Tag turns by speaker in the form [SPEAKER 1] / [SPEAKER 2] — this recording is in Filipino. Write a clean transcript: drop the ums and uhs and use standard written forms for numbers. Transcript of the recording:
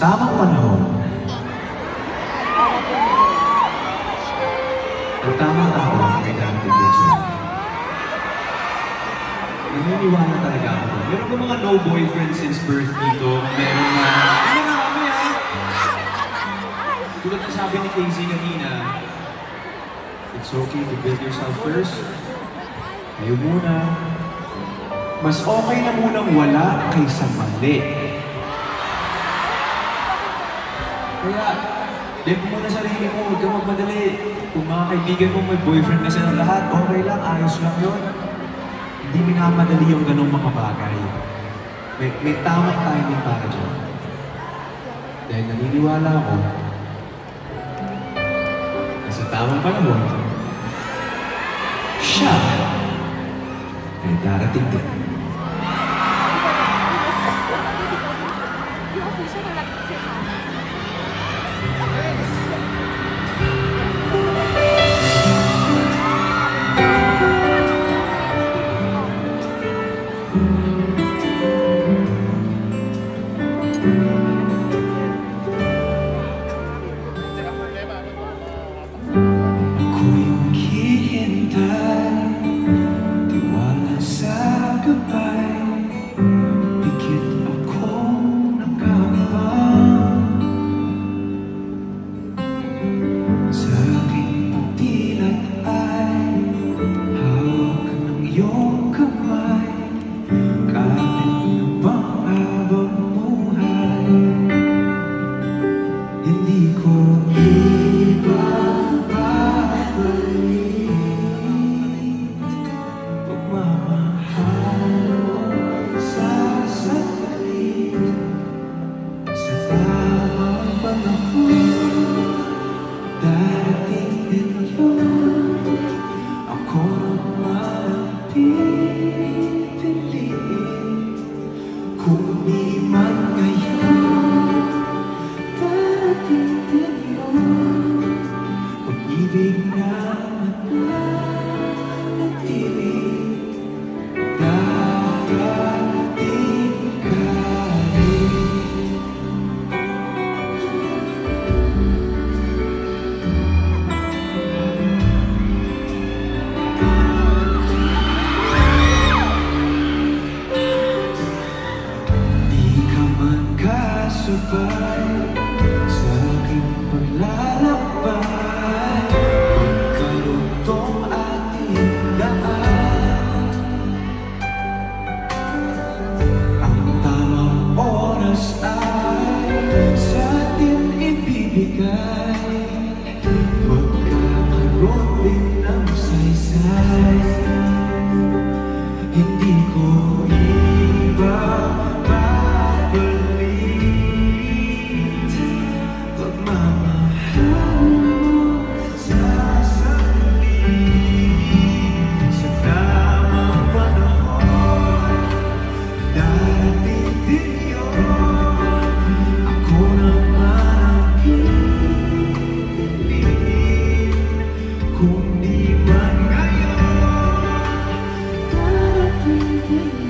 [SPEAKER 1] tamang panahon, ang tamang tao ay darating din siya. Naniniwala talaga ako. Meron ba mga no boyfriend since birth dito? Meron na... Ano na kami ha? Tulad na sabi ni Casey kanina, it's okay to build yourself first. Kayo muna. Mas okay na munang wala kaysa mali. Kaya, live mo muna sarili mo, huwag kang magmadali. Kung mga kaibigan mo may boyfriend na sila lahat, okay lang, ayos lang yun. Hindi minamadali yung ganong mga bagay. May tamang timing para dyan. Dahil naniniwala ako na sa tamang panahon, siya ay darating din. Ako'y maghihintay, tiwala sa gabay, pikit akong nakabang sa aking pagdilat ay hawak ng iyong kamay, kapit na bang habang buhay, hindi ko kung di man ngayon, darating din yun. Pag-ibig na mananatili, darating ka rin. Sabay sa aking paglalakbay, magkarugtong ating daan. Ang tamang oras ay sa atin ibibigay, magkakaroon din ng saysay. Hindi ko kung di man ngayon, darating din